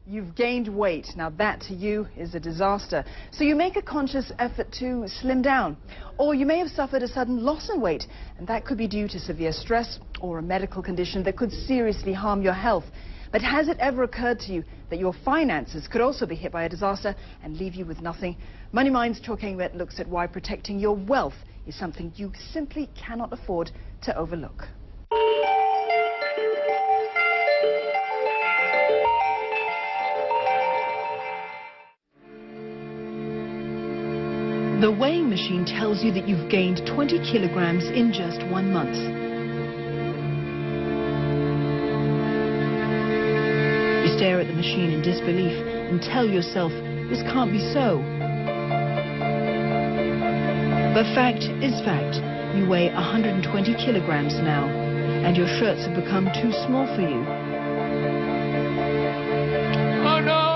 You've gained weight. Now that to you is a disaster. So you make a conscious effort to slim down. Or you may have suffered a sudden loss in weight, and that could be due to severe stress or a medical condition that could seriously harm your health. But has it ever occurred to you that your finances could also be hit by a disaster and leave you with nothing? Money Mind's Cho Keng-wet looks at why protecting your wealth is something you simply cannot afford to overlook. The weighing machine tells you that you've gained 20 kilograms in just 1 month. You stare at the machine in disbelief and tell yourself this can't be so. But fact is fact. You weigh 120 kilograms now, and your shirts have become too small for you. Oh no!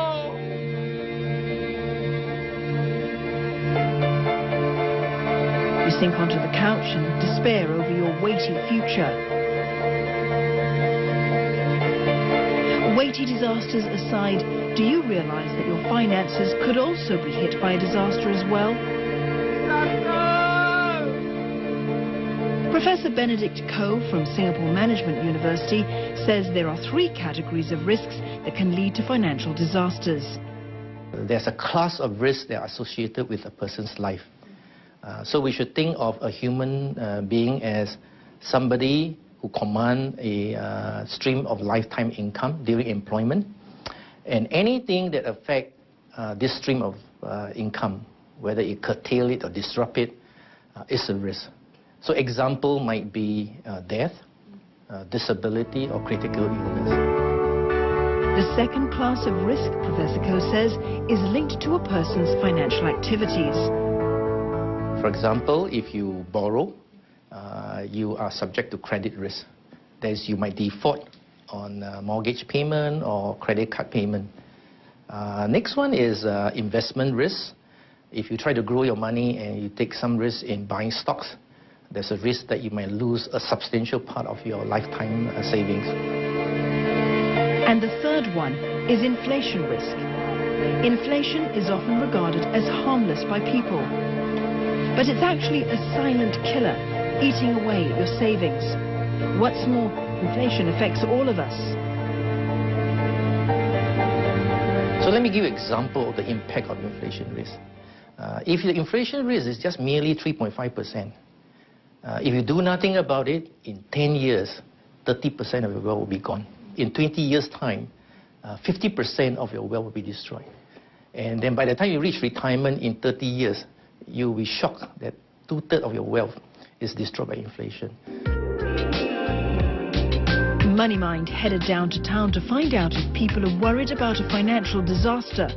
You sink onto the couch in despair over your weighty future. Weighty disasters aside, do you realize that your finances could also be hit by a disaster as well? Professor Benedict Koh from Singapore Management University says there are 3 categories of risks that can lead to financial disasters. There's a class of risks that are associated with a person's life. So we should think of a human being as somebody who commands a stream of lifetime income during employment. And anything that affects this stream of income, whether it curtail it or disrupt it, is a risk. So example might be death, disability or critical illness. The second class of risk, Professor Koh says, is linked to a person's financial activities. For example, if you borrow, you are subject to credit risk. That is, you might default on mortgage payment or credit card payment. Next one is investment risk. If you try to grow your money and you take some risk in buying stocks, there's a risk that you might lose a substantial part of your lifetime savings. And the third one is inflation risk. Inflation is often regarded as harmless by people. But it's actually a silent killer, eating away at your savings. What's more, inflation affects all of us. So let me give you an example of the impact of inflation risk. If the inflation risk is just merely 3.5%, if you do nothing about it, in 10 years, 30% of your wealth will be gone. In 20 years' time, 50% of your wealth will be destroyed. And then by the time you reach retirement in 30 years, you'll be shocked that 2/3 of your wealth is destroyed by inflation. Money Mind headed down to town to find out if people are worried about a financial disaster.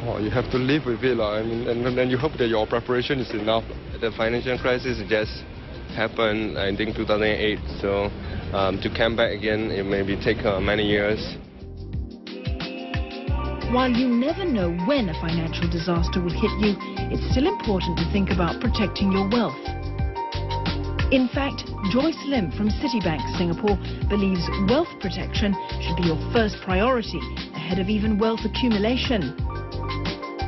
Oh, you have to live with it, I mean, and then you hope that your preparation is enough. The financial crisis just happened, I think, 2008. So to come back again, it may take many years. While you never know when a financial disaster will hit you, it's still important to think about protecting your wealth. In fact, Joyce Lim from Citibank Singapore believes wealth protection should be your first priority ahead of even wealth accumulation.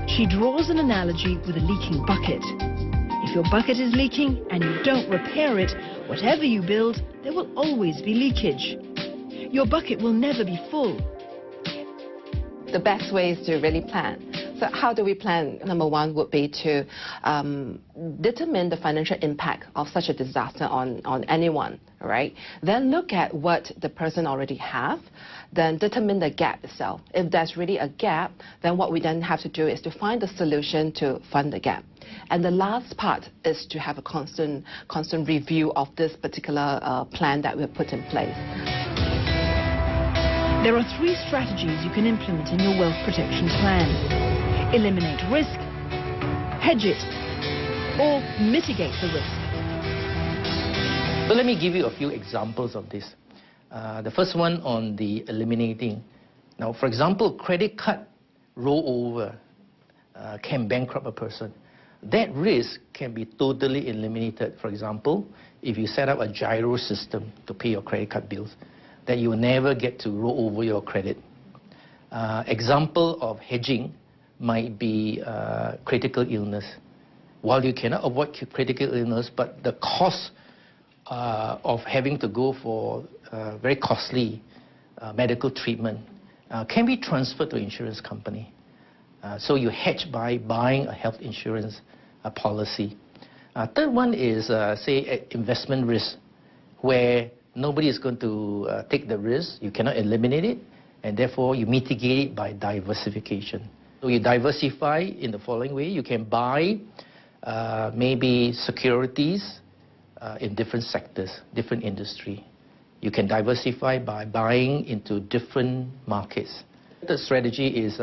She draws an analogy with a leaking bucket. If your bucket is leaking and you don't repair it, whatever you build, there will always be leakage. Your bucket will never be full. The best way is to really plan. So how do we plan? Number one would be to determine the financial impact of such a disaster on anyone, right? Then look at what the person already have, then determine the gap itself. If there's really a gap, then what we then have to do is to find a solution to fund the gap. And the last part is to have a constant review of this particular plan that we've put in place. There are 3 strategies you can implement in your wealth protection plan. Eliminate risk, hedge it, or mitigate the risk. So let me give you a few examples of this. The first one on the eliminating. Now, for example, credit card rollover can bankrupt a person. That risk can be totally eliminated. For example, if you set up a gyro system to pay your credit card bills, that you will never get to roll over your credit. Example of hedging might be critical illness. While you cannot avoid critical illness, but the cost of having to go for very costly medical treatment can be transferred to an insurance company. So you hedge by buying a health insurance policy. Third one is, say, investment risk, where nobody is going to take the risk. You cannot eliminate it, and therefore you mitigate it by diversification. So you diversify in the following way. You can buy maybe securities in different sectors, different industry. You can diversify by buying into different markets. The strategy is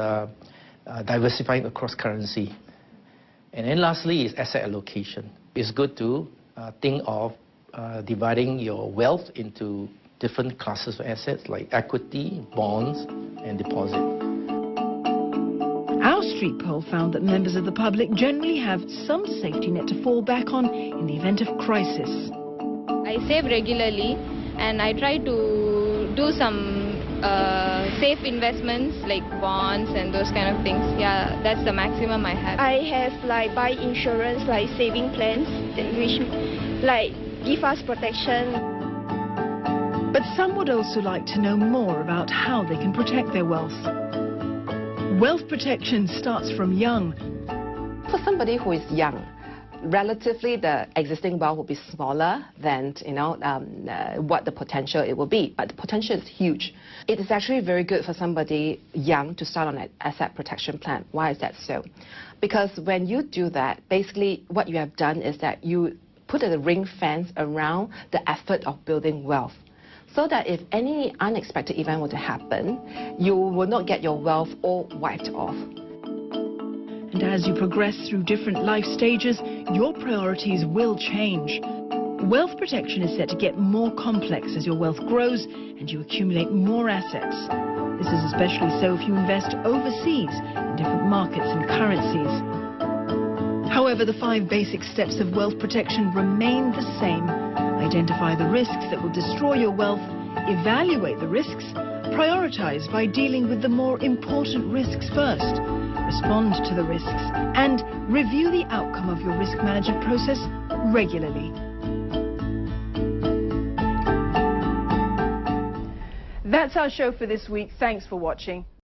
diversifying across currency. And then lastly is asset allocation. It's good to think of dividing your wealth into different classes of assets like equity, bonds, and deposit. Our street poll found that members of the public generally have some safety net to fall back on in the event of crisis. I save regularly and I try to do some safe investments like bonds and those kind of things. Yeah, that's the maximum I have. I have like buy insurance, like saving plans, which like give us protection. But some would also like to know more about how they can protect their wealth. Wealth protection starts from young. For somebody who is young, relatively the existing wealth will be smaller than what the potential it will be, but the potential is huge. It is actually very good for somebody young to start on an asset protection plan. Why is that so? Because when you do that, basically what you have done is that you put a ring fence around the effort of building wealth, so that if any unexpected event were to happen, you will not get your wealth all wiped off. And as you progress through different life stages, your priorities will change. Wealth protection is set to get more complex as your wealth grows and you accumulate more assets. This is especially so if you invest overseas in different markets and currencies. However, the 5 basic steps of wealth protection remain the same. Identify the risks that will destroy your wealth, evaluate the risks, prioritize by dealing with the more important risks first, respond to the risks, and review the outcome of your risk management process regularly. That's our show for this week. Thanks for watching.